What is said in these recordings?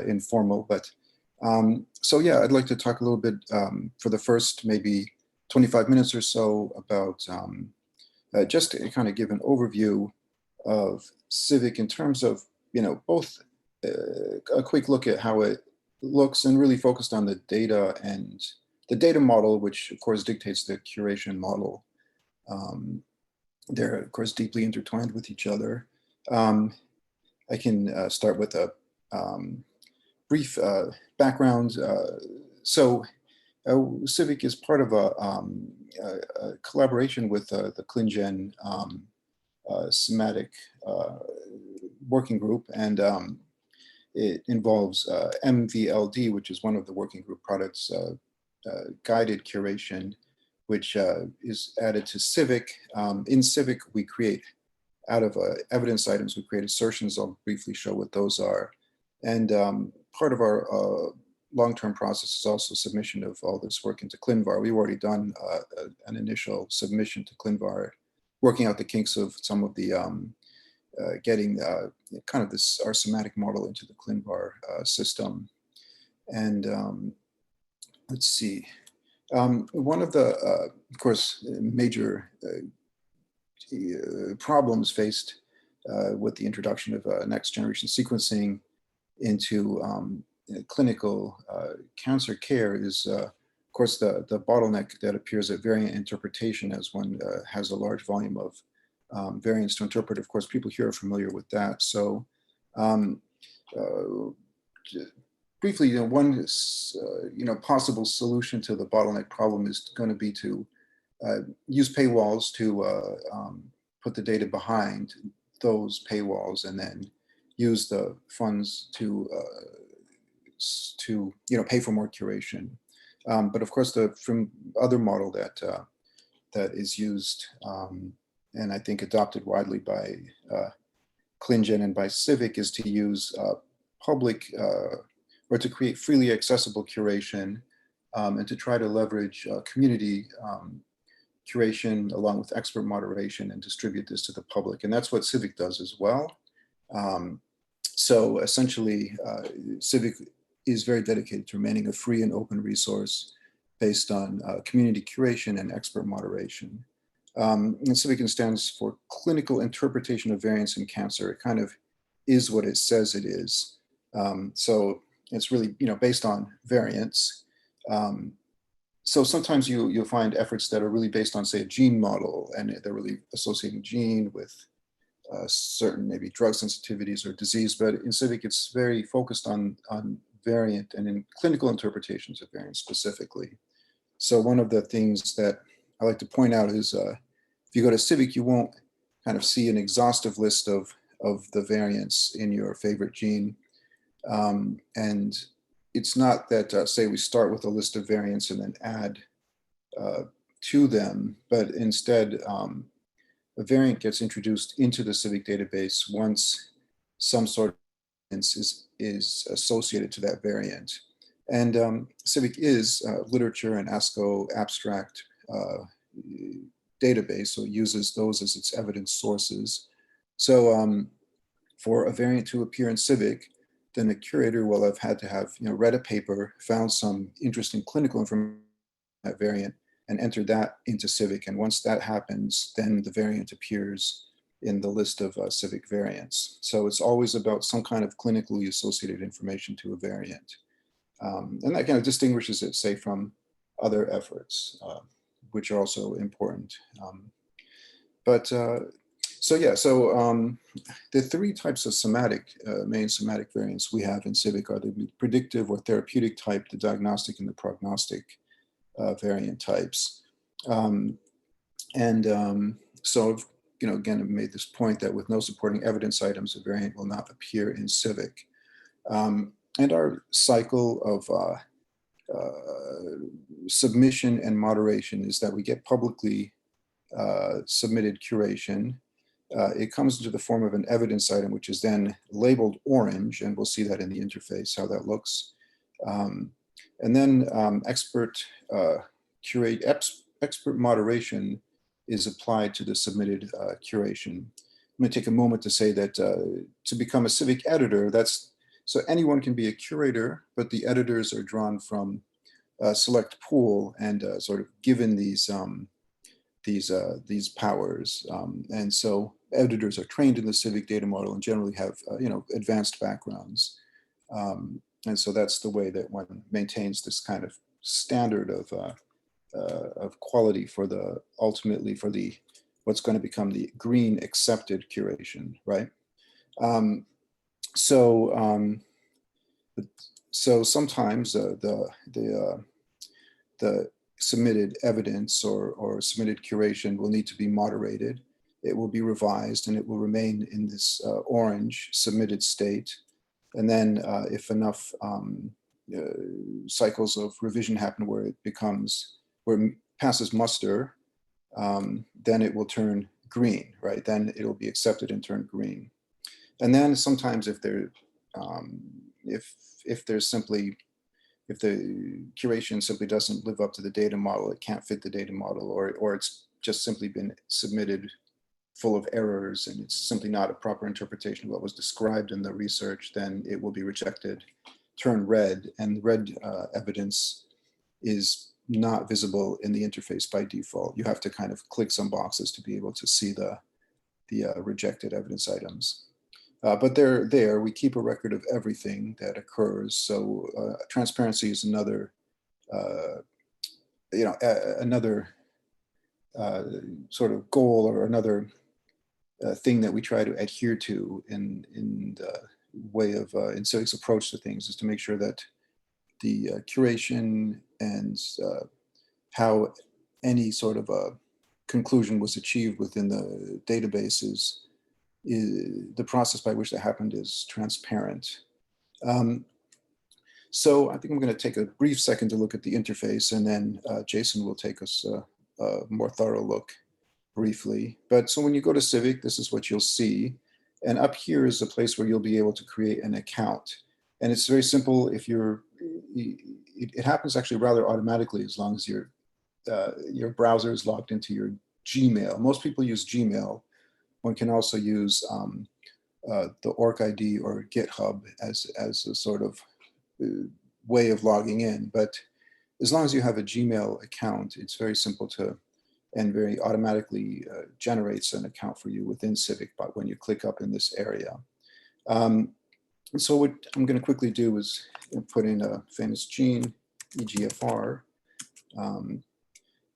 informal, but so yeah, I'd like to talk a little bit for the first maybe 25 minutes or so about just to kind of give an overview of CIViC in terms of, both a quick look at how it looks and really focused on the data and the data model, which of course dictates the curation model. They're of course deeply intertwined with each other. I can start with a brief background. So CIViC is part of a collaboration with the ClinGen Somatic working group, and it involves MVLD, which is one of the working group products, guided curation, which is added to CIViC. In CIViC, we create, out of evidence items, we create assertions. I'll briefly show what those are. And part of our long-term process is also submission of all this work into ClinVar. We've already done an initial submission to ClinVar, working out the kinks of some of the getting kind of this our somatic model into the ClinVar system. And let's see. One of the, of course, major problems faced with the introduction of next generation sequencing into clinical cancer care is, of course, the bottleneck that appears at variant interpretation as one has a large volume of variants to interpret. Of course, people here are familiar with that. So briefly, one possible solution to the bottleneck problem is going to be to use paywalls to put the data behind those paywalls, and then use the funds to pay for more curation. But of course, from other model that is used and I think adopted widely by ClinGen and by CIViC is to use public or to create freely accessible curation and to try to leverage community curation along with expert moderation and distribute this to the public. And that's what CIViC does as well. So essentially, CIViC is very dedicated to remaining a free and open resource based on community curation and expert moderation. And CIViC stands for Clinical Interpretation of Variants in Cancer. It kind of is what it says it is. So it's really, based on variants. So sometimes you'll find efforts that are really based on, say, a gene model, and they're really associating gene with certain maybe drug sensitivities or disease. But in CIViC, it's very focused on variant and in clinical interpretations of variants specifically. So one of the things that I like to point out is if you go to CIViC, you won't kind of see an exhaustive list of the variants in your favorite gene. And it's not that, say, we start with a list of variants and then add to them, but instead a variant gets introduced into the CIViC database once some sort of evidence is associated to that variant. And CIViC is literature and ASCO abstract database, so it uses those as its evidence sources. So for a variant to appear in CIViC, then the curator will have had to have read a paper, found some interesting clinical information on that variant, and entered that into CIViC. And once that happens, then the variant appears in the list of CIViC variants. So it's always about some kind of clinically associated information to a variant. And that kind of distinguishes it, say, from other efforts, which are also important. So the three types of main somatic variants we have in CIViC are the predictive or therapeutic type, the diagnostic, and the prognostic variant types. So again, I've made this point that with no supporting evidence items, a variant will not appear in CIViC. And our cycle of submission and moderation is that we get publicly submitted curation. It comes into the form of an evidence item, which is then labeled orange, and we'll see that in the interface, how that looks. And then expert moderation is applied to the submitted curation. I'm going to take a moment to say that to become a CIViC editor, that's So anyone can be a curator, but the editors are drawn from a select pool and sort of given these powers. And so editors are trained in the CIViC data model and generally have advanced backgrounds. And so that's the way that one maintains this kind of standard of quality for ultimately for what's going to become the green accepted curation, right? So sometimes the submitted evidence or submitted curation will need to be moderated. It will be revised and it will remain in this orange submitted state. And then if enough cycles of revision happen where it passes muster, then it will turn green, right? Then it'll be accepted and turn green. And then sometimes if the curation simply doesn't live up to the data model, it can't fit the data model, or it's just simply been submitted full of errors and it's simply not a proper interpretation of what was described in the research, then it will be rejected, turn red, and red evidence is not visible in the interface by default. You have to kind of click some boxes to be able to see the rejected evidence items. But they're there. We keep a record of everything that occurs. So transparency is another, another sort of goal or another thing that we try to adhere to in the way of in CIVic's approach to things, is to make sure that the curation and how any sort of a conclusion was achieved within the databases, the process by which that happened is transparent. So I think I'm going to take a brief second to look at the interface, and then Jason will take us a more thorough look briefly. But so when you go to CIViC, this is what you'll see. And up here is a place where you'll be able to create an account. And it's very simple. It happens actually rather automatically as long as your browser is logged into your Gmail. Most people use Gmail. One can also use the OrcID or GitHub as a sort of way of logging in. But as long as you have a Gmail account, it's very simple to, and very automatically generates an account for you within CIViC but when you click up in this area. So what I'm going to quickly do is put in a famous gene, EGFR,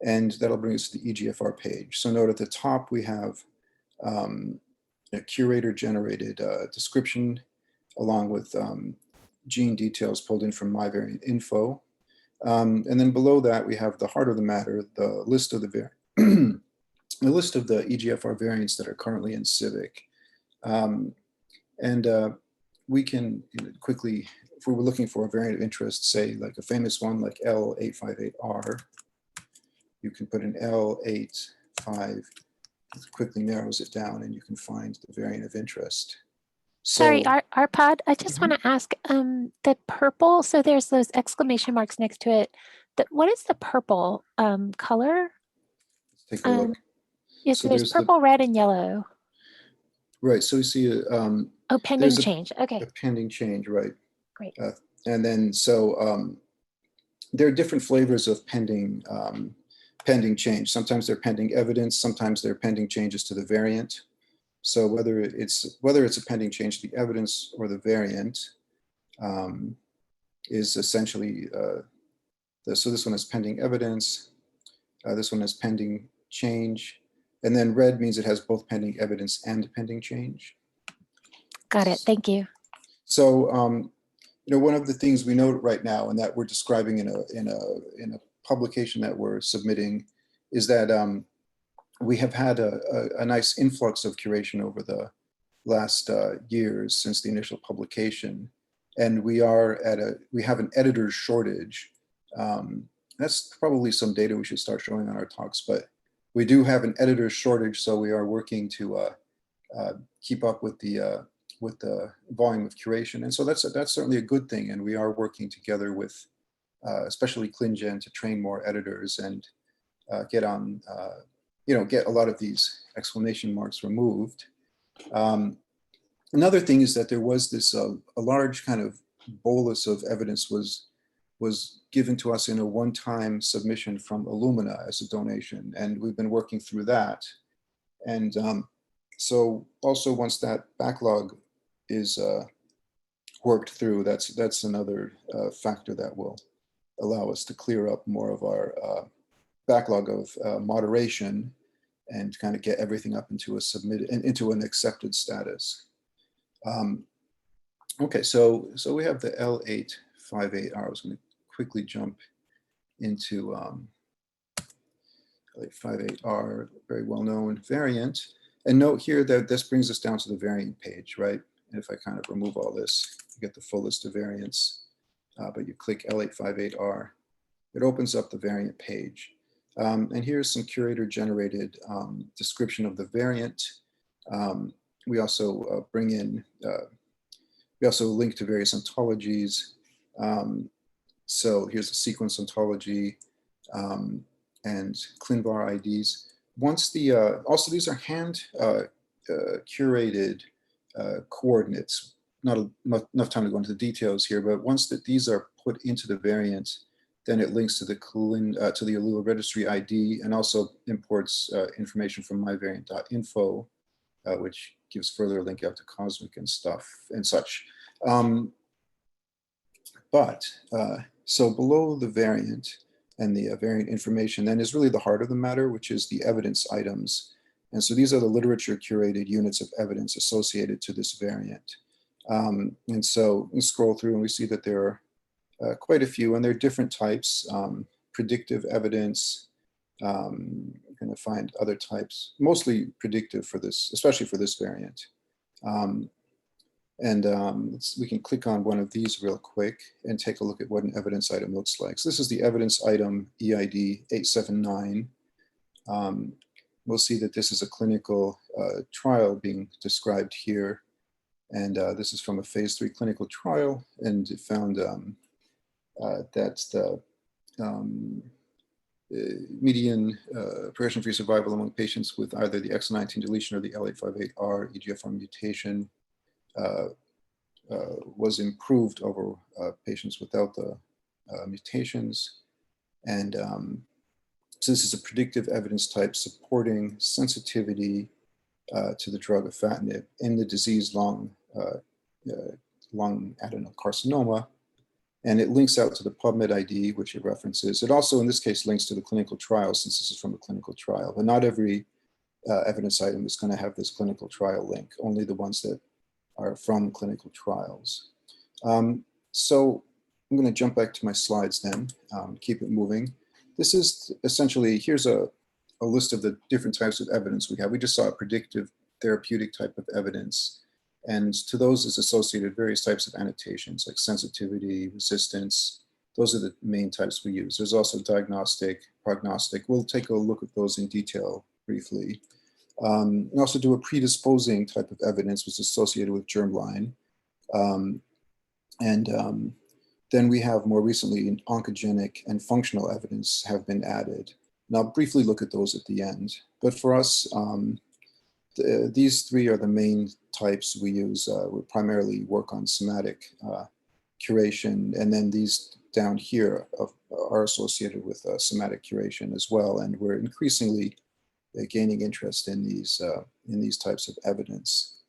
and that'll bring us to the EGFR page. So note at the top we have a curator-generated description along with gene details pulled in from myVariantInfo. And then below that we have the heart of the matter, the list of the EGFR variants that are currently in CIViC. We can quickly, if we were looking for a variant of interest, say like a famous one like L858R, you can put in L85, it quickly narrows it down and you can find the variant of interest. So, sorry, Arpad, I just want to ask, the purple, so there's those exclamation marks next to it. What is the purple color? Let's take a look. Yes, so there's purple, red, and yellow. Right, so we see oh, pending change, okay. A pending change, right. Great. And then, so there are different flavors of pending change. Sometimes they're pending evidence, sometimes they're pending changes to the variant. So whether it's a pending change to the evidence or the variant is essentially, so this one is pending evidence, this one is pending change, and then red means it has both pending evidence and pending change. Got it, thank you. So, one of the things we know right now and that we're describing in a publication that we're submitting is that we have had a nice influx of curation over the last years since the initial publication, and we have an editor's shortage. That's probably some data we should start showing on our talks, but we do have an editor's shortage, so we are working to keep up with the volume of curation, and so that's certainly a good thing. And we are working together with especially ClinGen to train more editors and get on. Get a lot of these exclamation marks removed. Another thing is that there was this a large kind of bolus of evidence was given to us in a one-time submission from Illumina as a donation, and we've been working through that. And so also once that backlog is worked through, that's another factor that will allow us to clear up more of our backlog of moderation and kind of get everything up into into an accepted status. Okay, so we have the L858R. I was going to quickly jump into L858R, very well-known variant. And note here that this brings us down to the variant page, right? And if I kind of remove all this, you get the full list of variants. But you click L858R, it opens up the variant page. And here's some curator-generated description of the variant. We also bring in, we also link to various ontologies. So here's a sequence ontology and ClinVar IDs. Once the, also these are hand curated coordinates. Not enough time to go into the details here, but once these are put into the variant, then it links to the allele registry ID and also imports information from myvariant.info, which gives further link out to Cosmic and stuff and such. So below the variant and the variant information then is really the heart of the matter, which is the evidence items. And so these are the literature curated units of evidence associated to this variant. And so we scroll through and we see that there are quite a few, and they're different types. Predictive evidence, you're going to find other types, mostly predictive for this, especially for this variant. We can click on one of these real quick and take a look at what an evidence item looks like. So this is the evidence item EID 879. We'll see that this is a clinical trial being described here. And this is from a phase 3 clinical trial, and it found that the median progression-free survival among patients with either the exon 19 deletion or the L858R EGFR mutation was improved over patients without the mutations. And so this is a predictive evidence type supporting sensitivity to the drug afatinib in the disease lung adenocarcinoma. And it links out to the PubMed ID, which it references. It also, in this case, links to the clinical trial, since this is from a clinical trial. But not every evidence item is going to have this clinical trial link, only the ones that are from clinical trials. So I'm going to jump back to my slides then, keep it moving. This is essentially, here's a list of the different types of evidence we have. We just saw a predictive therapeutic type of evidence. And to those is associated various types of annotations like sensitivity, resistance. Those are the main types we use. There's also diagnostic, prognostic. We'll take a look at those in detail briefly. And also do a predisposing type of evidence, which is associated with germline. Then we have more recently oncogenic and functional evidence have been added. And I'll briefly look at those at the end. But for us, these three are the main types we use. We primarily work on somatic curation, and then these down here are associated with somatic curation as well. And we're increasingly gaining interest in these types of evidence.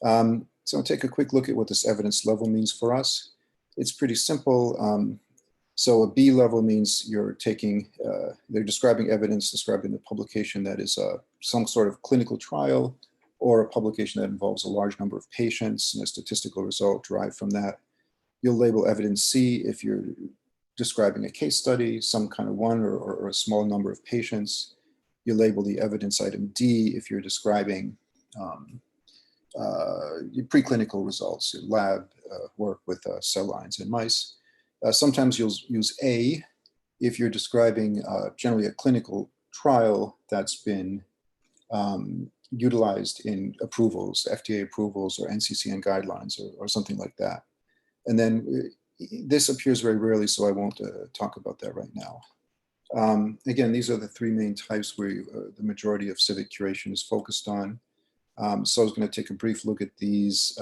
So I'll take a quick look at what this evidence level means for us. It's pretty simple. So a B level means you're taking, they're describing evidence, describing the publication that is some sort of clinical trial or a publication that involves a large number of patients and a statistical result derived from that. You'll label evidence C if you're describing a case study, some kind of one or a small number of patients. You label the evidence item D if you're describing preclinical results, lab work with cell lines in mice. Sometimes you'll use A if you're describing generally a clinical trial that's been utilized in approvals, FDA approvals or NCCN guidelines or something like that. And then this appears very rarely, so I won't talk about that right now. Again, these are the three main types where the majority of CIViC curation is focused on. So I was going to take a brief look at these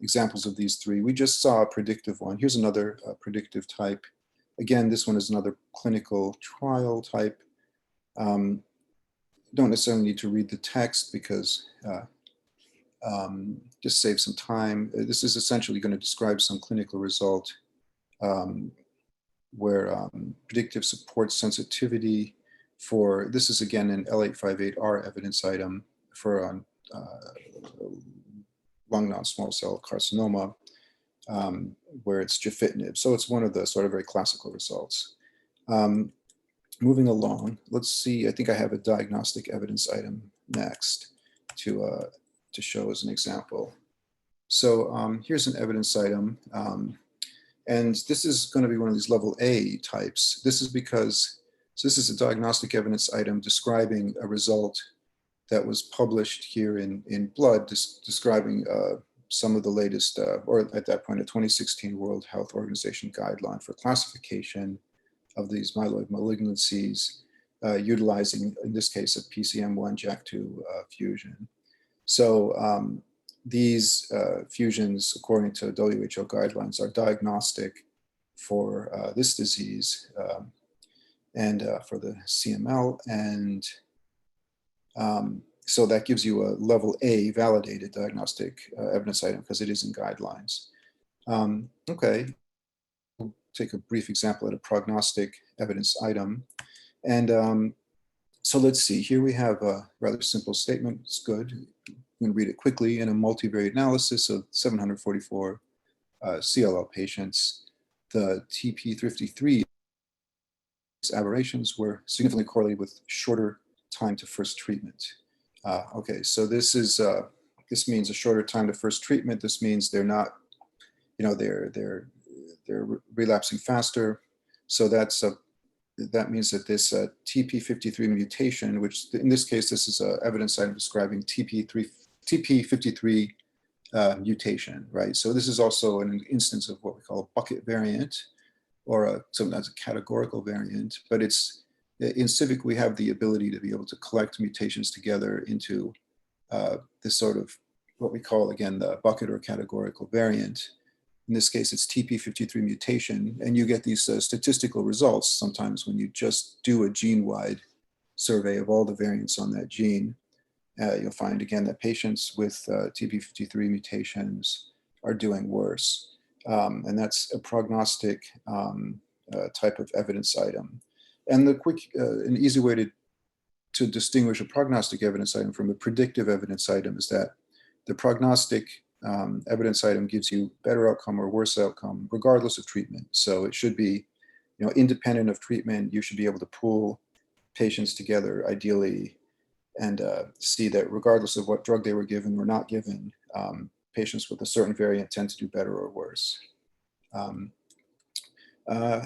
examples of these three. We just saw a predictive one. Here's another predictive type. Again, this one is another clinical trial type. Don't necessarily need to read the text because just save some time. This is essentially going to describe some clinical result where predictive support sensitivity for, this is again an L858R evidence item for lung non-small cell carcinoma, where it's gefitinib. So it's one of the sort of very classical results. Moving along, let's see, I think I have a diagnostic evidence item next to show as an example. So here's an evidence item. And this is going to be one of these level A types. This is because, so this is a diagnostic evidence item describing a result that was published here in Blood, describing some of the latest, or at that point, a 2016 World Health Organization guideline for classification of these myeloid malignancies, utilizing, in this case, a PCM1 JAK2 fusion. So these fusions, according to WHO guidelines, are diagnostic for this disease and for the CML. And so that gives you a level A validated diagnostic evidence item because it is in guidelines. Okay, we'll take a brief example at a prognostic evidence item. And so let's see, here we have a rather simple statement. It's good. I'm going to read it quickly. In a multivariate analysis of 744 CLL patients, the TP53 aberrations were significantly correlated with shorter time to first treatment. Okay, so this is this means a shorter time to first treatment. This means they're not, you know, they're relapsing faster. So that's that means that this TP53 mutation, which in this case this is an evidence item describing TP53 mutation, right? So this is also an instance of what we call a bucket variant, or sometimes a categorical variant. But it's in CIViC we have the ability to be able to collect mutations together into this sort of what we call, again, the bucket or categorical variant. In this case, it's TP53 mutation, and you get these statistical results sometimes when you just do a gene-wide survey of all the variants on that gene. You'll find, again, that patients with TP53 mutations are doing worse. And that's a prognostic type of evidence item. And the quick and easy way to distinguish a prognostic evidence item from a predictive evidence item is that the prognostic evidence item gives you better outcome or worse outcome regardless of treatment. So it should be, you know, independent of treatment. You should be able to pool patients together ideally and see that regardless of what drug they were given or not given, patients with a certain variant tend to do better or worse.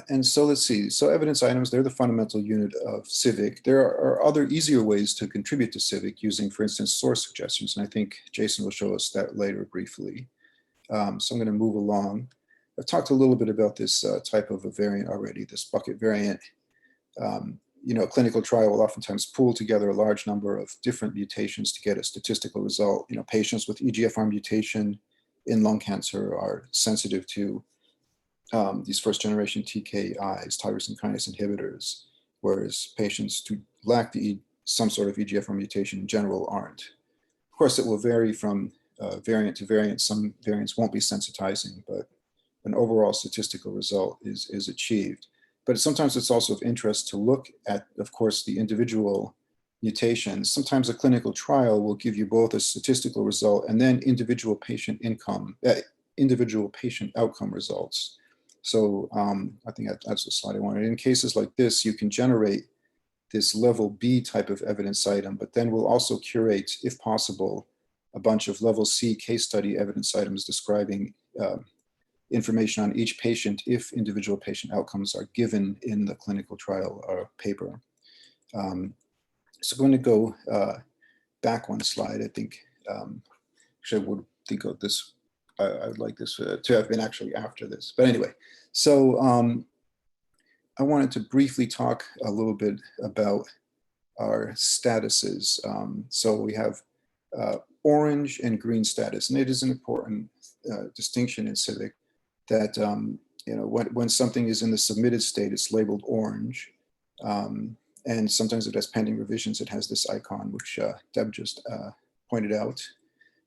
And so let's see, so evidence items, they're the fundamental unit of CIViC. There are other easier ways to contribute to CIViC using, for instance, source suggestions. And I think Jason will show us that later briefly. So I'm going to move along. I've talked a little bit about this type of a variant already, this bucket variant. You know, a clinical trial will oftentimes pool together a large number of different mutations to get a statistical result. You know, patients with EGFR mutation in lung cancer are sensitive to these first generation TKIs, tyrosine kinase inhibitors, whereas patients who lack some sort of EGFR mutation in general aren't. Of course, it will vary from variant to variant. Some variants won't be sensitizing, but an overall statistical result is achieved. But sometimes it's also of interest to look at, of course, the individual mutations. Sometimes a clinical trial will give you both a statistical result and then individual patient outcome results. So I think that's the slide I wanted. In cases like this, you can generate this level B type of evidence item, but then we'll also curate, if possible, a bunch of level C case study evidence items describing information on each patient if individual patient outcomes are given in the clinical trial paper. So I'm going to go back one slide. I think, actually I would think of this, I would like this to have been actually after this. But anyway, so I wanted to briefly talk a little bit about our statuses. So we have orange and green status. And it is an important distinction in CIViC that when something is in the submitted state, it's labeled orange. And sometimes it has pending revisions. It has this icon, which Deb just pointed out.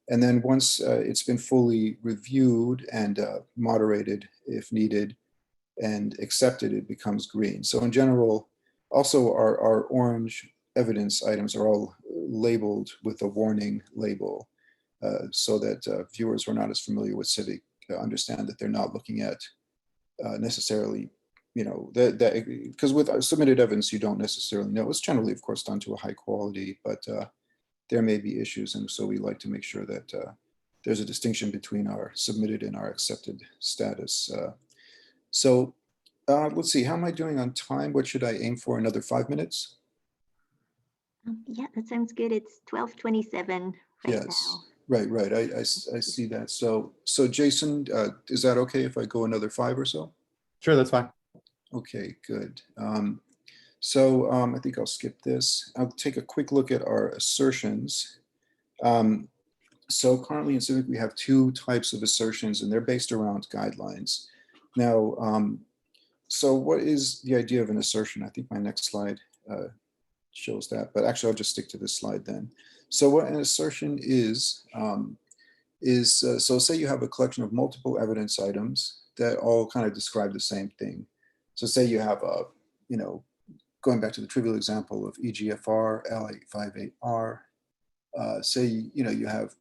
And then once it's been fully reviewed and moderated if needed and accepted, it becomes green. So in general, also our orange evidence items are all labeled with a warning label so that viewers who are not as familiar with CIViC understand that they're not looking at necessarily, because with submitted evidence, you don't necessarily know. It's generally, of course, done to a high quality, but there may be issues. And so we like to make sure that there's a distinction between our submitted and our accepted status. So let's see, how am I doing on time? What should I aim for? Another 5 minutes? Yeah, that sounds good. It's 12:27 right now. Right. I see that. So Jason, is that okay if I go another 5 or so? Sure, that's fine. Okay, good. I think I'll skip this. I'll take a quick look at our assertions. So currently in CIViC, we have 2 types of assertions, and they're based around guidelines. Now, so what is the idea of an assertion? I think my next slide shows that, but actually I'll just stick to this slide then. So what an assertion is so say you have a collection of multiple evidence items that all kind of describe the same thing. So say you have a, going back to the trivial example of EGFR, L858R, say, you have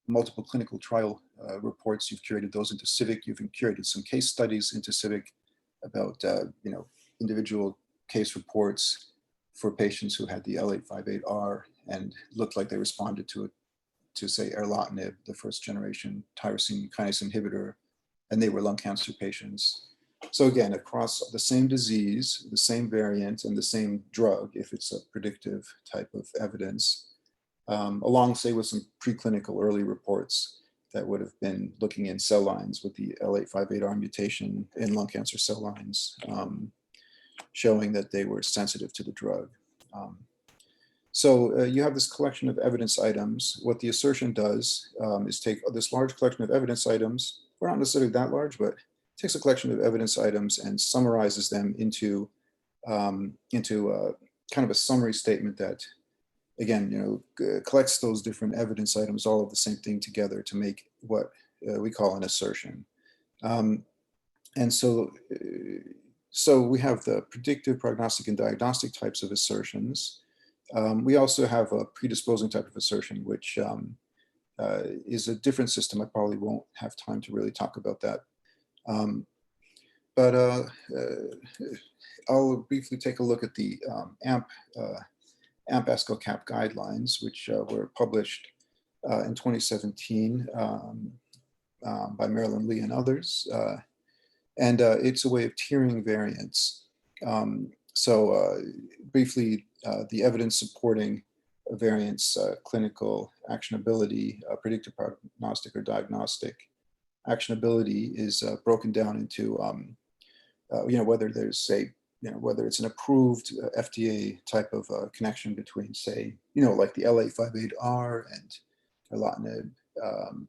multiple clinical trial reports, you've curated those into CIViC, you've curated some case studies into CIViC about, individual case reports for patients who had the L858R and looked like they responded to say erlotinib, the first generation tyrosine kinase inhibitor, and they were lung cancer patients. So again, across the same disease, the same variant, and the same drug, if it's a predictive type of evidence, along, say, with some preclinical early reports that would have been looking in cell lines with the L858R mutation in lung cancer cell lines, showing that they were sensitive to the drug. So you have this collection of evidence items. What the assertion does is take this large collection of evidence items, or not necessarily that large, but takes a collection of evidence items and summarizes them into kind of a summary statement that, again, collects those different evidence items, all of the same thing together to make what we call an assertion. And so we have the predictive, prognostic, and diagnostic types of assertions. We also have a predisposing type of assertion, which is a different system. I probably won't have time to really talk about that. But I'll briefly take a look at the AMP-ASCO-CAP guidelines, which were published in 2017 by Marilyn Lee and others. And it's a way of tiering variants. Briefly, the evidence supporting a variant's clinical actionability, predictive, prognostic, or diagnostic actionability is broken down into, whether there's, say, whether it's an approved FDA type of connection between, say, like the L858R and erlotinib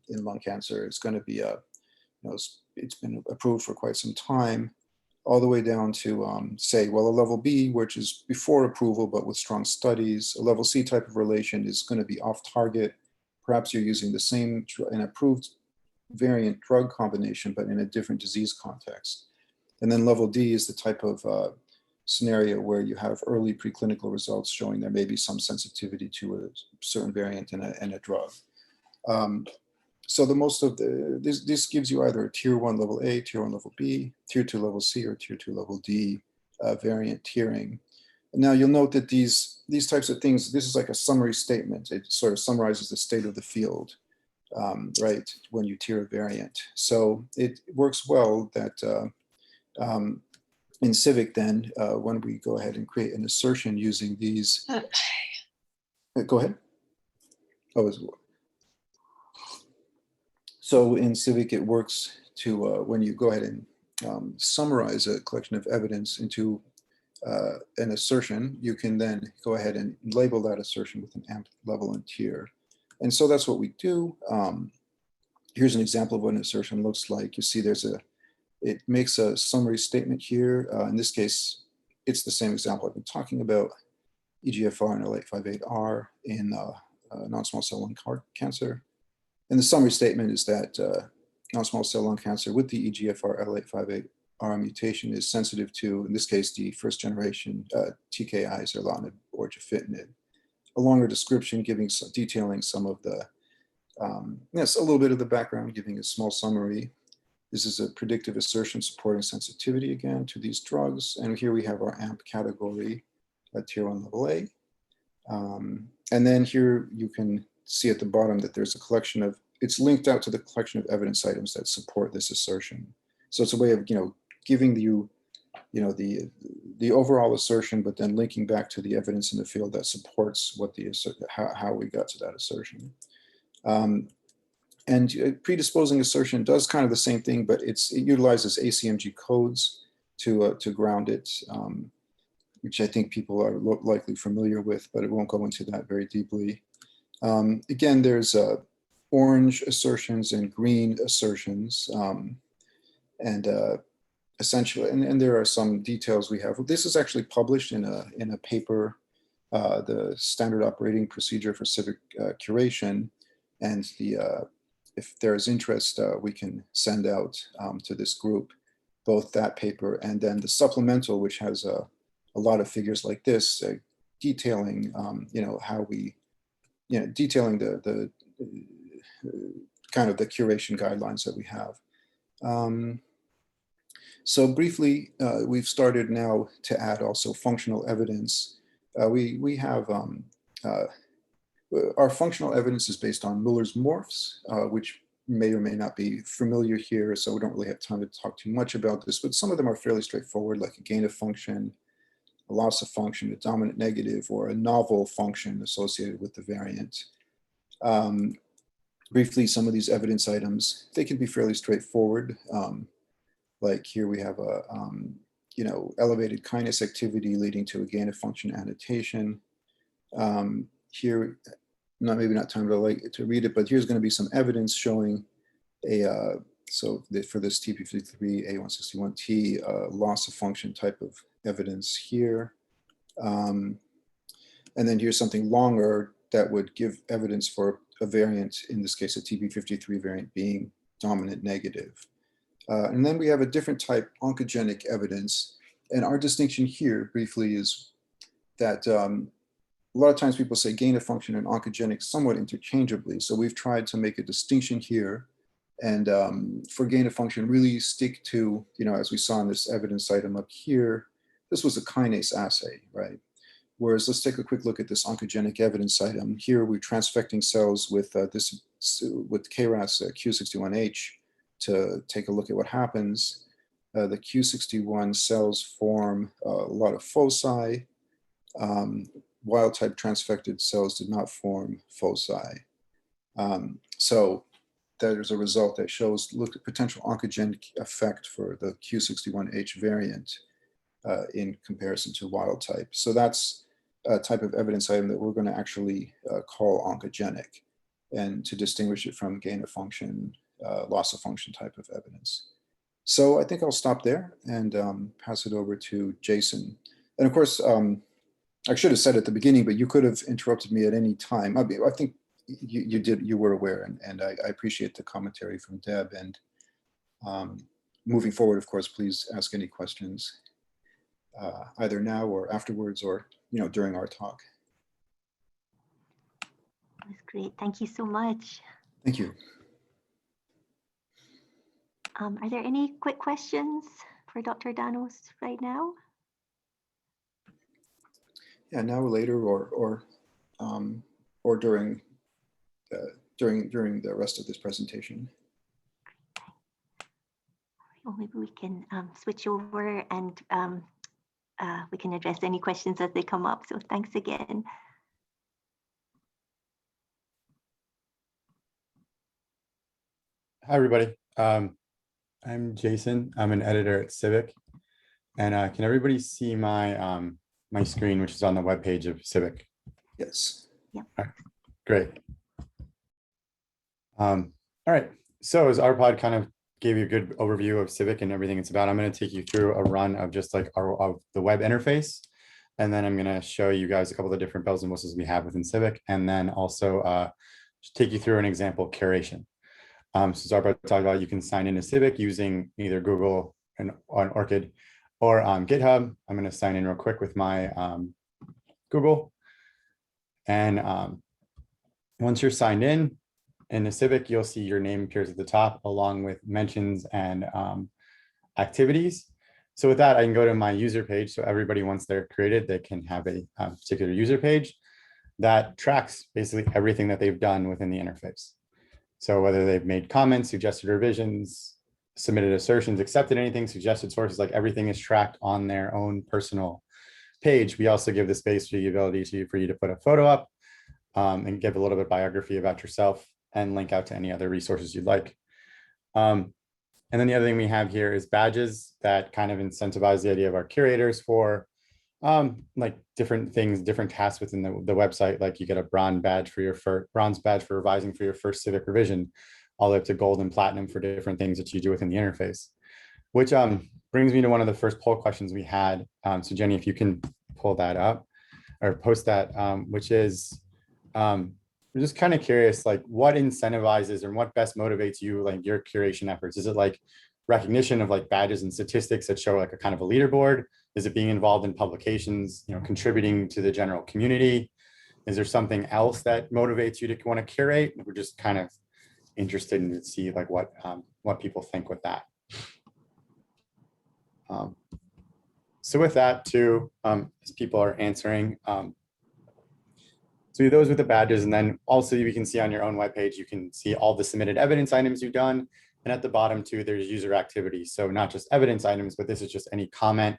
in lung cancer. It's going to be it's been approved for quite some time, all the way down to, say, well, a level B, which is before approval, but with strong studies. A level C type of relation is going to be off target. Perhaps you're using the same, an approved variant drug combination, but in a different disease context. And then level D is the type of scenario where you have early preclinical results showing there may be some sensitivity to a certain variant in a drug. So the most of this gives you either a tier 1 level A, tier 1 level B, tier 2 level C, or tier 2 level D variant tiering. And now you'll note that these types of things, this is like a summary statement. It sort of summarizes the state of the field, right, when you tier a variant. So it works well that in CIViC then, when we go ahead and create an assertion using these, go ahead. So in CIViC, it works to, when you go ahead and summarize a collection of evidence into an assertion, you can then go ahead and label that assertion with an AMP level and tier. And so that's what we do. Here's an example of what an assertion looks like. You see it makes a summary statement here. In this case, it's the same example I've been talking about, EGFR and L858R in non-small cell lung cancer. And the summary statement is that non-small cell lung cancer with the EGFR L858R mutation is sensitive to, in this case, the first generation TKIs, erlotinib or gefitinib. A longer description detailing some of the, yes, a little bit of the background, giving a small summary. This is a predictive assertion supporting sensitivity again to these drugs. And here we have our AMP category at tier 1 level A. And then here you can see at the bottom that there's a collection of, it's linked out to the collection of evidence items that support this assertion. So it's a way of, giving you, the overall assertion, but then linking back to the evidence in the field that supports what the how we got to that assertion. And predisposing assertion does kind of the same thing, but it utilizes ACMG codes to ground it, which I think people are likely familiar with, but it won't go into that very deeply. Again, there's orange assertions and green assertions, and essentially, and there are some details we have. This is actually published in a paper, the standard operating procedure for CIViC curation, and if there is interest, we can send out to this group both that paper and then the supplemental, which has a lot of figures like this, detailing, how we, detailing the kind of the curation guidelines that we have. So briefly, we've started now to add also functional evidence. We have our functional evidence is based on Muller's morphs, which may or may not be familiar here, so we don't really have time to talk too much about this, but some of them are fairly straightforward, like a gain of function, a loss of function, a dominant negative, or a novel function associated with the variant. Briefly, some of these evidence items, they can be fairly straightforward. Like here we have a, elevated kinase activity leading to a gain of function annotation. Here, maybe not time to read it, but here's going to be some evidence showing for this TP53 A161T loss of function type of evidence here. And then here's something longer that would give evidence for a variant, in this case, a TP53 variant being dominant negative. And then we have a different type, oncogenic evidence. And our distinction here briefly is that a lot of times people say gain of function and oncogenic somewhat interchangeably. So we've tried to make a distinction here. And for gain of function, really stick to, as we saw in this evidence item up here, this was a kinase assay, right? Whereas let's take a quick look at this oncogenic evidence item. Here we're transfecting cells with KRAS Q61H to take a look at what happens. The Q61 cells form a lot of foci. Wild type transfected cells did not form foci. So there's a result that shows potential oncogenic effect for the Q61H variant in comparison to wild type. So that's a type of evidence item that we're going to actually call oncogenic, and to distinguish it from gain of function, loss of function type of evidence. So I think I'll stop there and pass it over to Jason. And of course, I should have said at the beginning, but you could have interrupted me at any time. I think you were aware, and I appreciate the commentary from Deb. And moving forward, of course, please ask any questions either now or afterwards, or during our talk. That's great. Thank you so much. Thank you. Are there any quick questions for Dr. Danos right now? Yeah, now or later, or during the rest of this presentation. Well, maybe we can switch over and we can address any questions as they come up. So thanks again. Hi, everybody. I'm Jason. I'm an editor at CIViC. And can everybody see my my screen, which is on the webpage of CIViC? Yes. Yeah. Great. All right, so as Arpad kind of gave you a good overview of CIViC and everything it's about, I'm going to take you through a run of just like of the web interface. And then I'm going to show you guys a couple of the different bells and whistles we have within CIViC, and then also just take you through an example of curation. So as Arpad talked about, you can sign into CIViC using either Google and on Orchid or GitHub. I'm going to sign in real quick with my Google. And once you're signed in the CIViC, you'll see your name appears at the top along with mentions and activities. So with that, I can go to my user page. So everybody, once they're created, they can have a particular user page that tracks basically everything that they've done within the interface. So whether they've made comments, suggested revisions, submitted assertions, accepted anything, suggested sources, like everything is tracked on their own personal page. We also give the space for the ability for you to put a photo up and give a little bit of biography about yourself and link out to any other resources you'd like. And then the other thing we have here is badges that kind of incentivize the idea of our curators for like different things, different tasks within the website. Like you get a bronze badge for revising for your first CIViC revision, all the way up to gold and platinum for different things that you do within the interface. Which brings me to one of the first poll questions we had. So Jenny, if you can pull that up or post that, which is, we're just kind of curious, like what incentivizes or what best motivates you, like your curation efforts? Is it like recognition of like badges and statistics that show like a kind of a leaderboard? Is it being involved in publications, contributing to the general community? Is there something else that motivates you to want to curate? We're just kind of interested in to see like what people think with that. So with that too, as people are answering, so those with the badges, and then also you can see on your own webpage, you can see all the submitted evidence items you've done. And at the bottom too, there's user activities. So not just evidence items, but this is just any comment,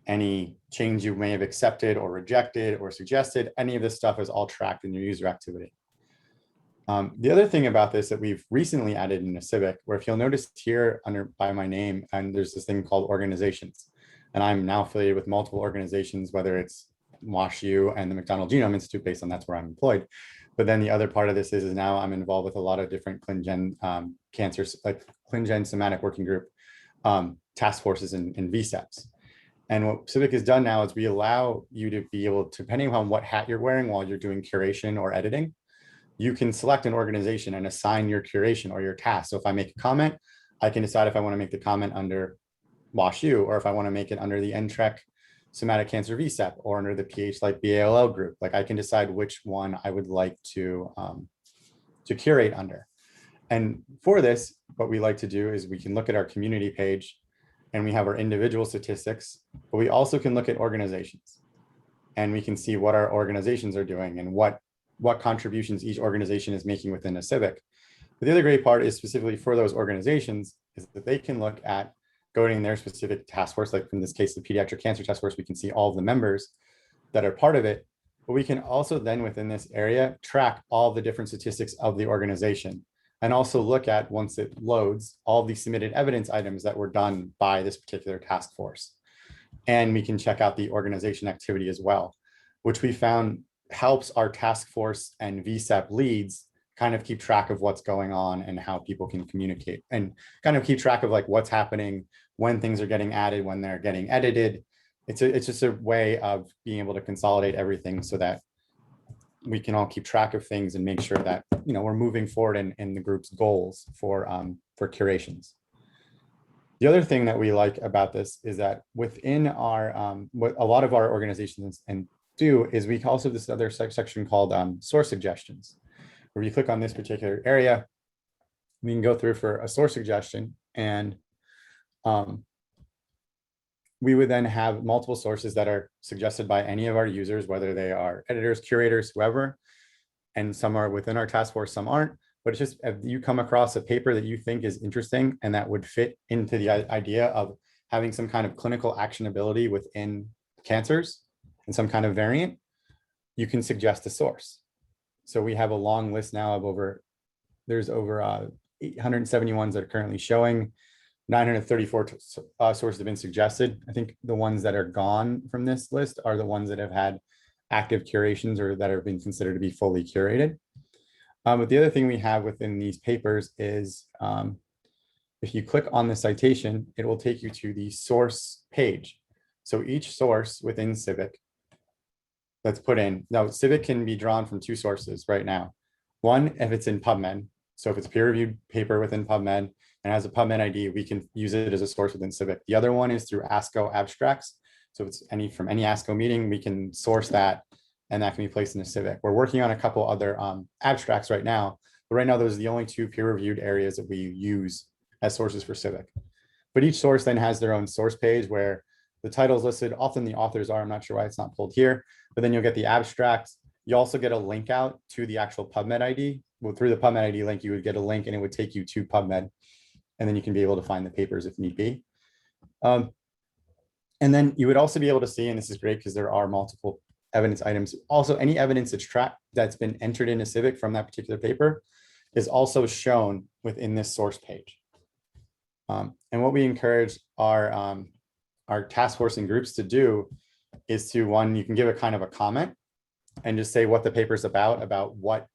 any change you may have accepted or rejected or suggested. Any of this stuff is all tracked in your user activity. The other thing about this that we've recently added in a CIViC, where if you'll notice here by my name, and there's this thing called organizations. And I'm now affiliated with multiple organizations, whether it's WashU and the McDonald Genome Institute, based on that's where I'm employed. But then the other part of this is now I'm involved with a lot of different ClinGen cancers, like ClinGen Somatic Working Group task forces and VSEPs. And what CIViC has done now is we allow you to be able to, depending on what hat you're wearing while you're doing curation or editing, you can select an organization and assign your curation or your task. So if I make a comment, I can decide if I want to make the comment under WashU, or if I want to make it under the NTREC Somatic Cancer VSEP or under the PH-like BALL group. Like I can decide which one I would like to curate under. And for this, what we like to do is we can look at our community page and we have our individual statistics, but we also can look at organizations and we can see what our organizations are doing and what contributions each organization is making within a CIViC. But the other great part is specifically for those organizations is that they can look at going in their specific task force, like in this case, the Pediatric Cancer Task Force, we can see all of the members that are part of it, but we can also then within this area, track all the different statistics of the organization and also look at, once it loads, all the submitted evidence items that were done by this particular task force. And we can check out the organization activity as well, which we found helps our task force and VSEP leads kind of keep track of what's going on and how people can communicate and kind of keep track of like what's happening, when things are getting added, when they're getting edited. It's just a way of being able to consolidate everything so that we can all keep track of things and make sure that we're moving forward in the group's goals for curations. The other thing that we like about this is that within our what a lot of our organizations do is we also have this other section called source suggestions, where you click on this particular area, we can go through for a source suggestion, and we would then have multiple sources that are suggested by any of our users, whether they are editors, curators, whoever, and some are within our task force, some aren't. But it's just if you come across a paper that you think is interesting and that would fit into the idea of having some kind of clinical actionability within cancers and some kind of variant, you can suggest a source. So we have a long list now of there's over 871 that are currently showing. 934 sources have been suggested. I think the ones that are gone from this list are the ones that have had active curations or that have been considered to be fully curated. But the other thing we have within these papers is if you click on the citation, it will take you to the source page. So each source within CIViC that's put in. Now, CIViC can be drawn from two sources right now. One, if it's in PubMed. So if it's peer-reviewed paper within PubMed and has a PubMed ID, we can use it as a source within CIViC. The other one is through ASCO abstracts. So if it's from any ASCO meeting, we can source that and that can be placed in a CIViC. We're working on a couple other abstracts right now, but right now those are the only two peer-reviewed areas that we use as sources for CIViC. But each source then has their own source page where the title is listed. Often the authors are, I'm not sure why it's not pulled here, but then you'll get the abstracts. You also get a link out to the actual PubMed ID. Well, through the PubMed ID link, you would get a link and it would take you to PubMed. And then you can be able to find the papers if need be. And then you would also be able to see, and this is great because there are multiple evidence items. Also, any evidence that's been entered into CIViC from that particular paper is also shown within this source page. And what we encourage our task force and groups to do is to, one, you can give a kind of a comment and just say what the paper's about what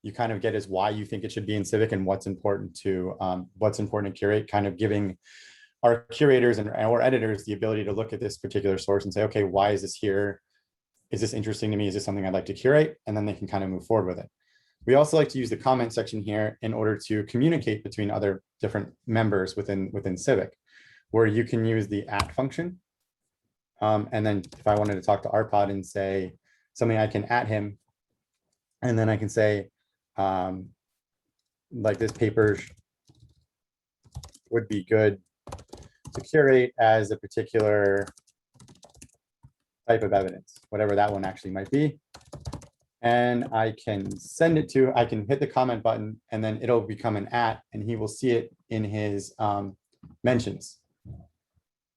you kind of get is why you think it should be in CIViC and what's important to curate, kind of giving our curators and our editors the ability to look at this particular source and say, okay, why is this here? Is this interesting to me? Is this something I'd like to curate? And then they can kind of move forward with it. We also like to use the comment section here in order to communicate between other different members within CIViC, where you can use the @ function. And then if I wanted to talk to Arpad and say something, I can @ him. And then I can say, like, this paper would be good to curate as a particular type of evidence, whatever that one actually might be. And I can send it to, I can hit the comment button and then it'll become an @ and he will see it in his mentions,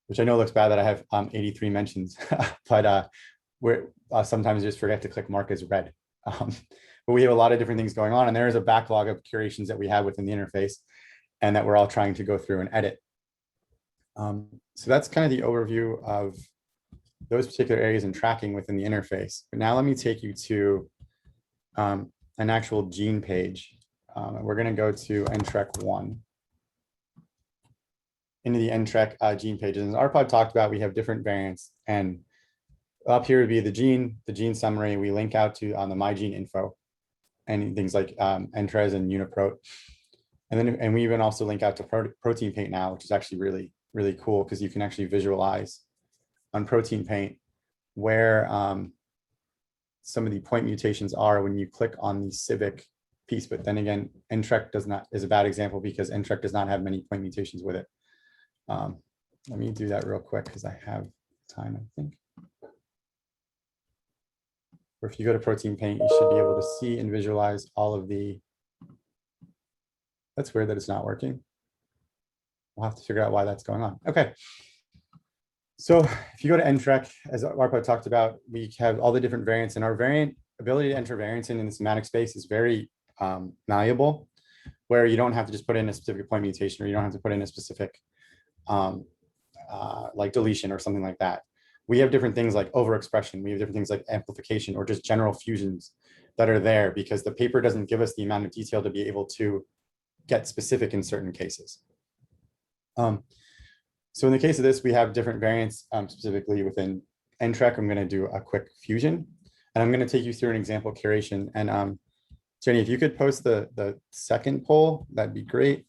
which I know looks bad that I have 83 mentions, but we're sometimes just forget to click mark as read. But we have a lot of different things going on and there is a backlog of curations that we have within the interface and that we're all trying to go through and edit. So that's kind of the overview of those particular areas and tracking within the interface. But now let me take you to an actual gene page. We're going to go to NTRK 1 into the NTRK gene pages. As Arpad talked about, we have different variants, and up here would be the gene summary. We link out to on the My Gene info and things like NTRES and UniProt. And we even also link out to Protein Paint now, which is actually really, really cool because you can actually visualize on Protein Paint where some of the point mutations are when you click on the CIViC piece. But then again, NTRK is a bad example because NTRK does not have many point mutations with it. Let me do that real quick because I have time, I think. Or if you go to Protein Paint, you should be able to see and visualize all of the. That's weird that it's not working. We'll have to figure out why that's going on. Okay. So if you go to NTRK, as Arpad talked about, we have all the different variants, and our ability to enter variants in the somatic space is very malleable, where you don't have to just put in a specific point mutation, or you don't have to put in a specific like deletion or something like that. We have different things like overexpression. We have different things like amplification or just general fusions that are there because the paper doesn't give us the amount of detail to be able to get specific in certain cases. So in the case of this, we have different variants specifically within NTRK. I'm going to do a quick fusion, and I'm going to take you through an example curation. And Jenny, if you could post the second poll, that'd be great.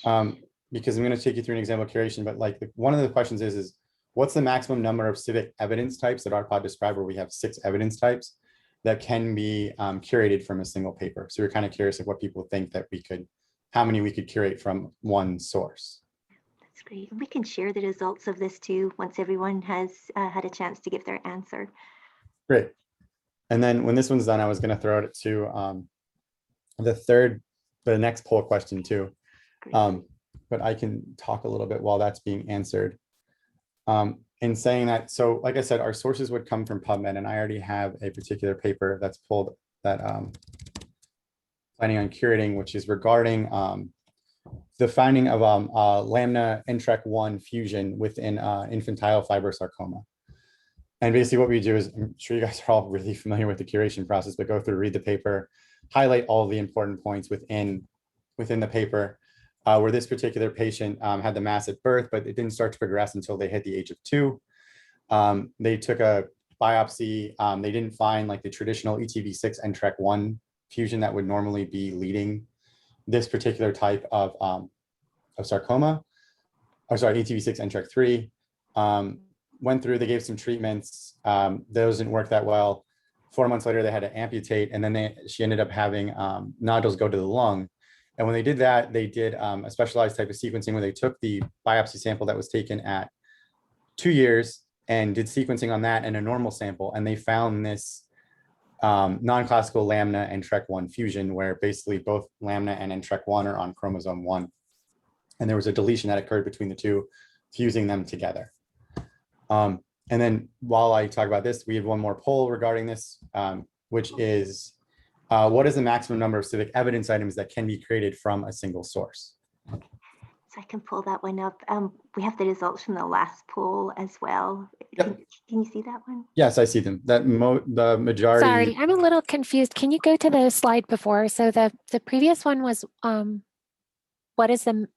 Because I'm going to take you through an example curation. But like one of the questions is what's the maximum number of CIViC evidence types that Arpad described, where we have 6 evidence types that can be curated from a single paper. So we're kind of curious of what people think that we could, how many we could curate from one source. That's great. We can share the results of this too once everyone has had a chance to give their answer. Great. And then when this one's done, I was going to throw it to the next poll question too. But I can talk a little bit while that's being answered. In saying that, so like I said, our sources would come from PubMed, and I already have a particular paper that's pulled that planning on curating, which is regarding the finding of lamina NTRK 1 fusion within infantile fibrosarcoma. And basically what we do is, I'm sure you guys are all really familiar with the curation process, but go through, read the paper, highlight all the important points within the paper, where this particular patient had the mass at birth, but it didn't start to progress until they hit the age of 2. They took a biopsy. They didn't find like the traditional ETV6 NTRK1 fusion that would normally be leading this particular type of sarcoma. Or sorry, ETV6 NTRK3. Went through, they gave some treatments. Those didn't work that well. 4 months later, they had to amputate, and then she ended up having nodules go to the lung. And when they did that, they did a specialized type of sequencing where they took the biopsy sample that was taken at 2 years and did sequencing on that and a normal sample. And they found this non-classical lamina and NTRK1 fusion, where basically both lamina and NTRK1 are on chromosome 1. And there was a deletion that occurred between the two, fusing them together. And then while I talk about this, we have one more poll regarding this, which is, what is the maximum number of CIViC evidence items that can be created from a single source? So I can pull that one up. We have the results from the last poll as well. Yep. Can you see that one? Yes, I see them. That the majority. Sorry, I'm a little confused. Can you go to the slide before? So the previous one was, what is the,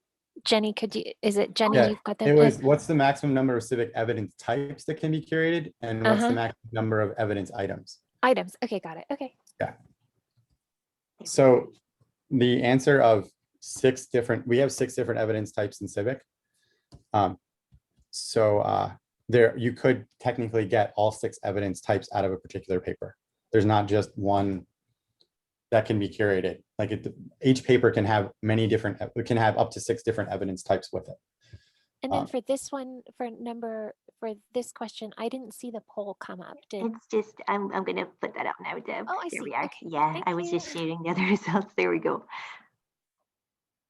Jenny, is it Jenny? Yeah, You've got that. it was, what's the maximum number of CIViC evidence types that can be curated? And what's the maximum number of evidence items? Items. Okay, got it. Okay. Yeah. So the answer of we have 6 different evidence types in CIViC. There, you could technically get all 6 evidence types out of a particular paper. There's not just one that can be curated. Like each paper can have many different, it can have up to 6 different evidence types with it. And then for this one, for this question, I didn't see the poll come up. It's just, I'm going to put that up now, Deb. Oh, I Here see. we are. Okay. Yeah, Thank I was just you. sharing the other results. There we go.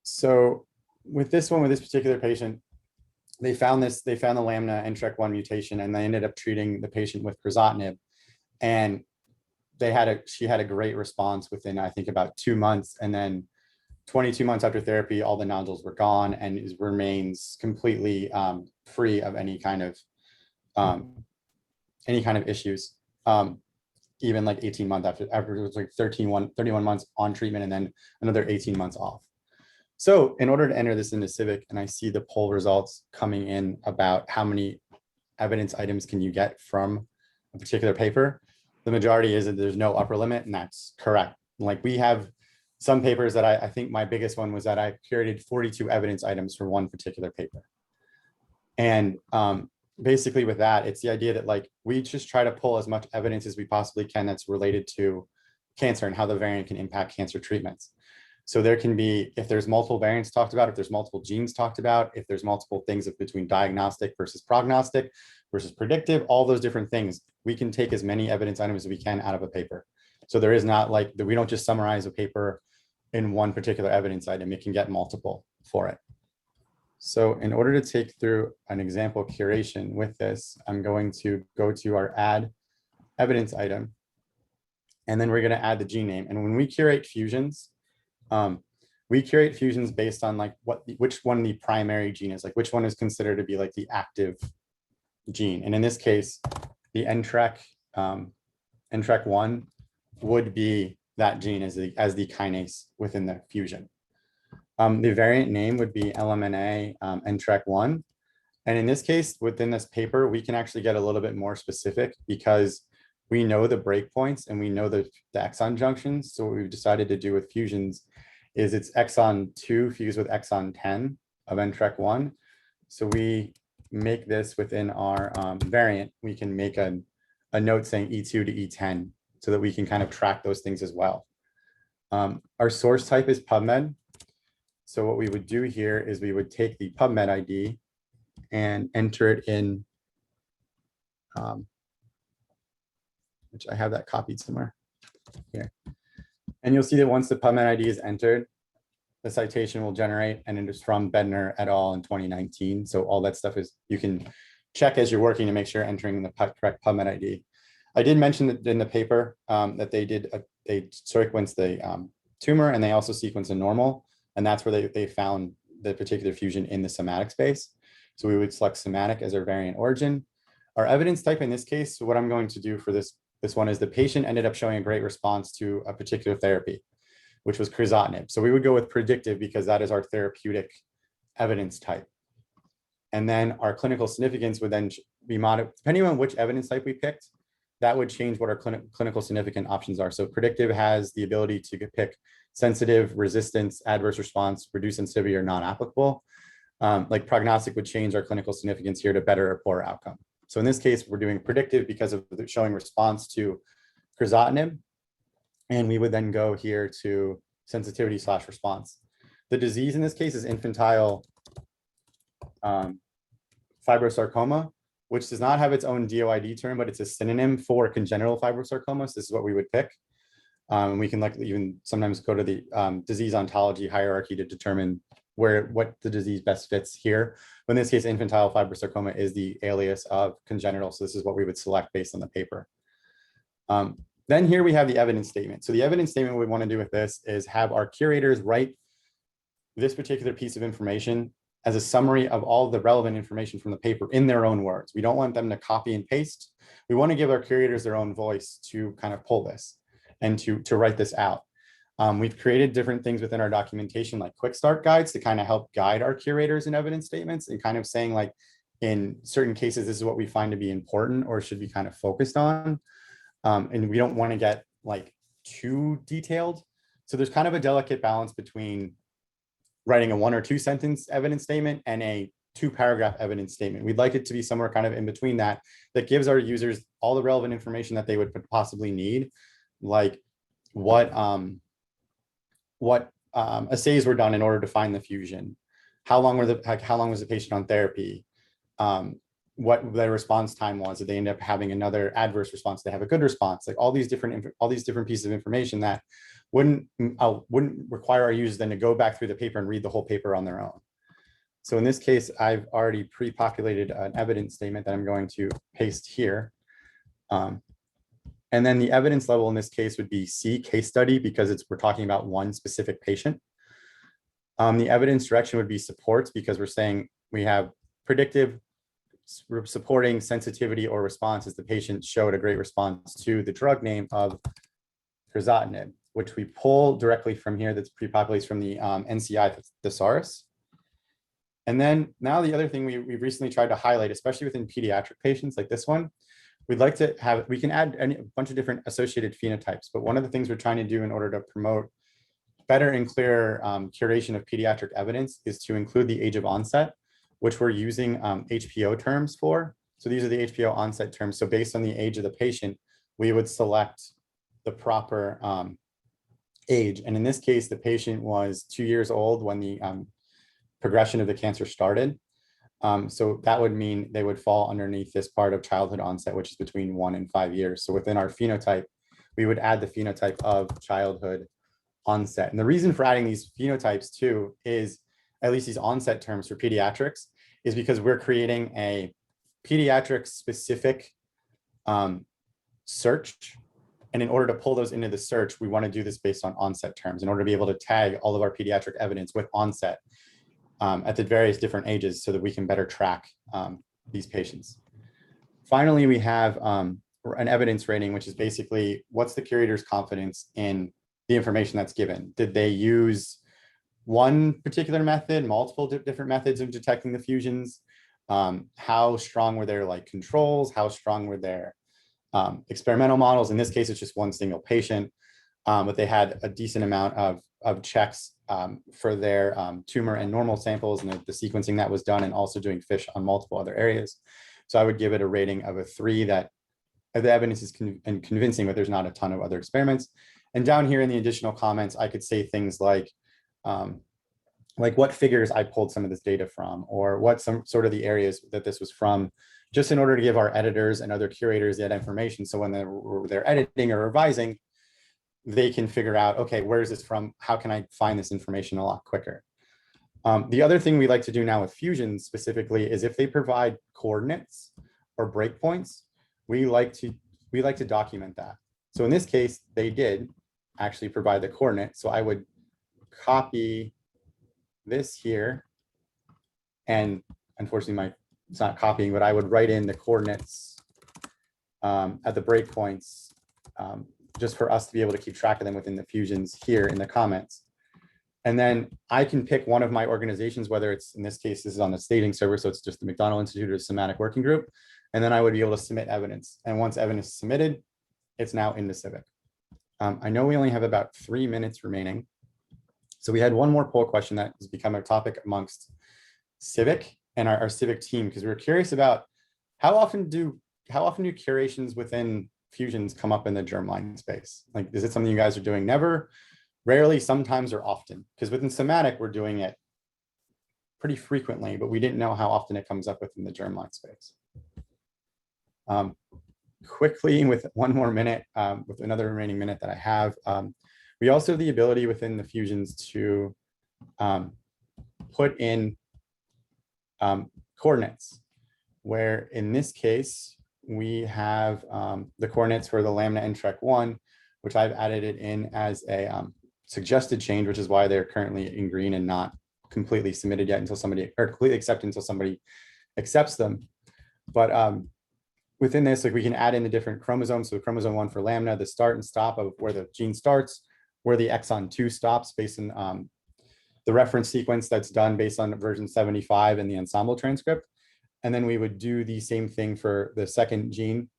So with this one, with this particular patient, they found the lamina NTRK1 mutation, and they ended up treating the patient with crizotinib. And she had a great response within, I think, about 2 months. And then 22 months after therapy, all the nodules were gone, and it remains completely free of any kind of issues. Even like 18 months after it was like 31 months on treatment, and then another 18 months off. So in order to enter this into CIViC, and I see the poll results coming in about how many evidence items can you get from a particular paper, the majority is that there's no upper limit, and that's correct. Like we have some papers that I think my biggest one was that I curated 42 evidence items for one particular paper. And basically with that, it's the idea that like we just try to pull as much evidence as we possibly can that's related to cancer and how the variant can impact cancer treatments. So there can be, if there's multiple variants talked about, if there's multiple genes talked about, if there's multiple things between diagnostic versus prognostic versus predictive, all those different things, we can take as many evidence items as we can out of a paper. So there is not like, we don't just summarize a paper in one particular evidence item, it can get multiple for it. So in order to take through an example curation with this, I'm going to go to our add evidence item, and then we're going to add the gene name. And when we curate fusions, based on like which one the primary gene is, like which one is considered to be like the active gene. And in this case, the NTRK1 would be that gene as the kinase within the fusion. The variant name would be LMNA NTRK1. And in this case, within this paper, we can actually get a little bit more specific because we know the breakpoints and we know the exon junctions. So what we've decided to do with fusions is it's exon 2 fused with exon 10 of NTRK1. So we make this within our variant. We can make a note saying E2 to E10 so that we can kind of track those things as well. Our source type is PubMed. So what we would do here is we would take the PubMed ID and enter it in, which I have that copied somewhere here. And you'll see that once the PubMed ID is entered, the citation will generate, and it is from Bednar et al. In 2019. So all that stuff is, you can check as you're working to make sure you're entering the correct PubMed ID. I did mention that in the paper that they sequenced the tumor, and they also sequenced a normal, and that's where they found the particular fusion in the somatic space. So we would select somatic as our variant origin. Our evidence type in this case, so what I'm going to do for this This one is the patient ended up showing a great response to a particular therapy, which was crizotinib. So we would go with predictive because that is our therapeutic evidence type. And then our clinical significance would then be modified, depending on which evidence type we picked, that would change what our clinical significant options are. So predictive has the ability to pick sensitive, resistance, adverse response, reduced sensitivity, or non-applicable. Like prognostic would change our clinical significance here to better or poorer outcome. So in this case, we're doing predictive because of showing response to crizotinib. And we would then go here to sensitivity / response. The disease in this case is infantile fibrosarcoma, which does not have its own DOID term, but it's a synonym for congenital fibrosarcoma. So this is what we would pick. We can even sometimes go to the disease ontology hierarchy to determine what the disease best fits here. But in this case, infantile fibrosarcoma is the alias of congenital. So this is what we would select based on the paper. Then here we have the evidence statement. So the evidence statement we want to do with this is have our curators write this particular piece of information as a summary of all the relevant information from the paper in their own words. We don't want them to copy and paste. We want to give our curators their own voice to kind of pull this and to write this out. We've created different things within our documentation, like quick start guides, to kind of help guide our curators in evidence statements and kind of saying, like, in certain cases, this is what we find to be important or should be kind of focused on. And we don't want to get like too detailed. So there's kind of a delicate balance between writing a 1 or 2 sentence evidence statement and a 2-paragraph evidence statement. We'd like it to be somewhere kind of in between that gives our users all the relevant information that they would possibly need, like what assays were done in order to find the fusion, how long was the patient on therapy, what their response time was, did they end up having another adverse response, did they have a good response, like all these different pieces of information that wouldn't require our users then to go back through the paper and read the whole paper on their own. So in this case, I've already pre-populated an evidence statement that I'm going to paste here. And then the evidence level in this case would be C, case study, because we're talking about one specific patient. The evidence direction would be supports, because we're saying we have predictive, supporting sensitivity or response as the patient showed a great response to the drug name of crizotinib, which we pull directly from here. That's pre-populated from the NCI thesaurus. And then now the other thing we've recently tried to highlight, especially within pediatric patients like this one, we'd like to have, we can add a bunch of different associated phenotypes, but one of the things we're trying to do in order to promote better and clearer curation of pediatric evidence is to include the age of onset, which we're using HPO terms for. So these are the HPO onset terms. So based on the age of the patient, we would select the proper age. And in this case, the patient was 2 years old when the progression of the cancer started. So that would mean they would fall underneath this part of childhood onset, which is between 1 and 5 years. So within our phenotype, we would add the phenotype of childhood onset. And the reason for adding these phenotypes too is, at least these onset terms for pediatrics, is because we're creating a pediatric specific search. And in order to pull those into the search, we want to do this based on onset terms in order to be able to tag all of our pediatric evidence with onset at the various different ages so that we can better track these patients. Finally, we have an evidence rating, which is basically what's the curator's confidence in the information that's given. Did they use one particular method, multiple different methods of detecting the fusions? How strong were their like controls? How strong were their experimental models? In this case, it's just one single patient, but they had a decent amount of checks for their tumor and normal samples and the sequencing that was done, and also doing FISH on multiple other areas. So I would give it a rating of a 3, that the evidence is convincing, but there's not a ton of other experiments. And down here in the additional comments, I could say things like what figures I pulled some of this data from, or what some sort of the areas that this was from, just in order to give our editors and other curators that information. So when they're editing or revising, they can figure out, okay, where is this from? How can I find this information a lot quicker? The other thing we like to do now with fusions specifically is if they provide coordinates or breakpoints, we like to document that. So in this case, they did actually provide the coordinate. So I would copy this here, and unfortunately it's not copying, but I would write in the coordinates at the breakpoints, just for us to be able to keep track of them within the fusions here in the comments. And then I can pick one of my organizations, whether it's, in this case, this is on the staging server, so it's just the McDonald Institute or Somatic Working Group. And then I would be able to submit evidence. And once evidence is submitted, it's now in the CIViC. I know we only have about 3 minutes remaining. So we had one more poll question that has become a topic amongst CIViC and our CIViC team, because we were curious about how often do curations within fusions come up in the germline space? Like, is it something you guys are doing? Never, rarely, sometimes, or often? Because within Somatic, we're doing it pretty frequently, but we didn't know how often it comes up within the germline space. Quickly, with one more minute, with another remaining minute that I have, we also have the ability within the fusions to put in coordinates, where in this case, we have the coordinates for the lambda NTREC1, which I've added it in as a suggested change, which is why they're currently in green and not completely submitted yet until somebody, or completely accepted until somebody accepts them. But within this, like, we can add in the different chromosomes. So chromosome 1 for lambda, the start and stop of where the gene starts, where the exon 2 stops based on the reference sequence that's done based on version 75 in the ensemble transcript. And then we would do the same thing for the second gene,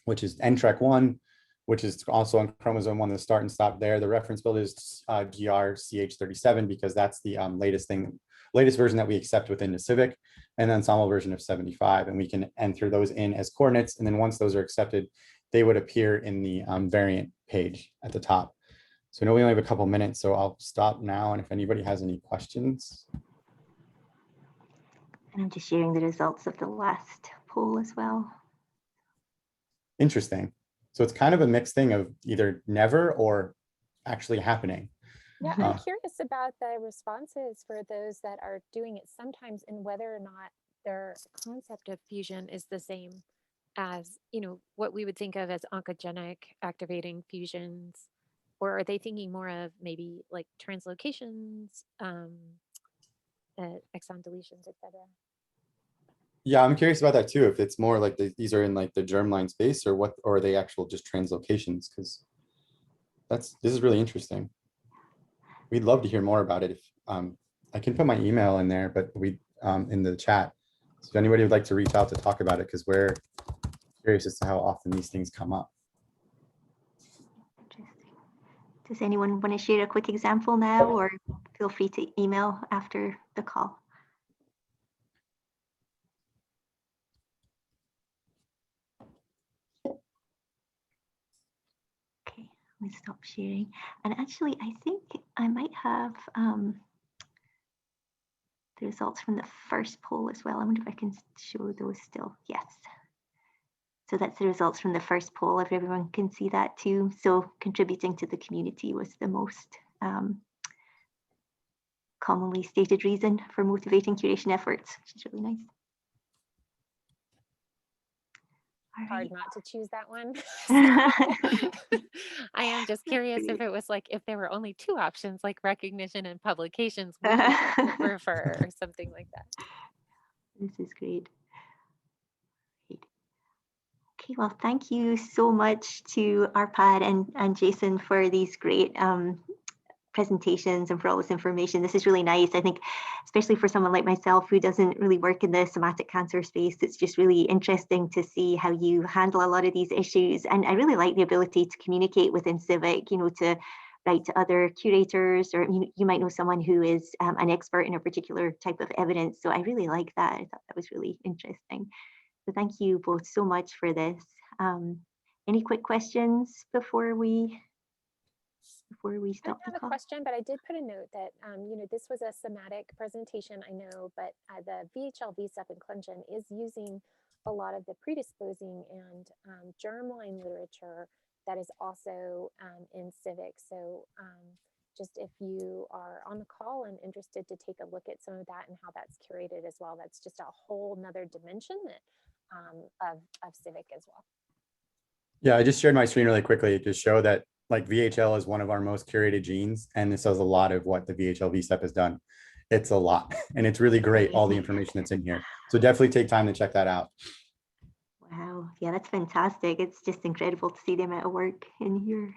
which is NTREC1, which is also on chromosome 1, the start and stop there. The reference build is GRCH37 because that's the latest version that we accept within the CIViC, and the ensemble version of 75. And we can enter those in as coordinates. And then once those are accepted, they would appear in the variant page at the top. So I know we only have a couple minutes, so I'll stop now. And if anybody has any questions. And I'm just sharing the results of the last poll as well. Interesting. So it's kind of a mixed thing of either never or actually happening. Yeah, I'm curious about the responses for those that are doing it sometimes, and whether or not their concept of fusion is the same as, you know, what we would think of as oncogenic activating fusions, or are they thinking more of maybe like translocations, exon deletions, etc. Yeah, I'm curious about that too. If it's more like these are in like the germline space, or what, or are they actual just translocations? Because this is really interesting. We'd love to hear more about it. If I can put my email in there, but we in the chat. So if anybody would like to reach out to talk about it, because we're curious as to how often these things come up. Interesting. Does anyone want to share a quick example now, or feel free to email after the call? Okay, let me stop sharing. And actually, I think I might have the results from the first poll as well. I wonder if I can show those still. Yes. So that's the results from the first poll, if everyone can see that too. So contributing to the community was the most commonly stated reason for motivating curation efforts, which is really nice. Hard not to choose that one. I am just curious if it was like, if there were only 2 options, like recognition and publications, would you prefer, or something like that. This is great. Okay, well, thank you so much to Arpad and Jason for these great presentations and for all this information. This is really nice. I think, especially for someone like myself who doesn't really work in the somatic cancer space, it's just really interesting to see how you handle a lot of these issues. And I really like the ability to communicate within CIViC, you know, to write to other curators, or you might know someone who is an expert in a particular type of evidence. So I really like that. I thought that was really interesting. So thank you both so much for this. Any quick questions before we stop the call? I have a question, but I did put a note that you know, this was a somatic presentation, I know, but the VHL VSEP and ClinGen is using a lot of the predisposing and germline literature that is also in CIViC. So just if you are on the call and interested to take a look at some of that and how that's curated as well, that's just a whole nother dimension that of CIViC as well. Yeah, I just shared my screen really quickly to show that like VHL is one of our most curated genes, and this does a lot of what the VHL VSEP has done. It's a lot, and it's really great, all the information that's in here. So definitely take time to check that out. Wow. Yeah, that's fantastic. It's just incredible to see the amount of work in here.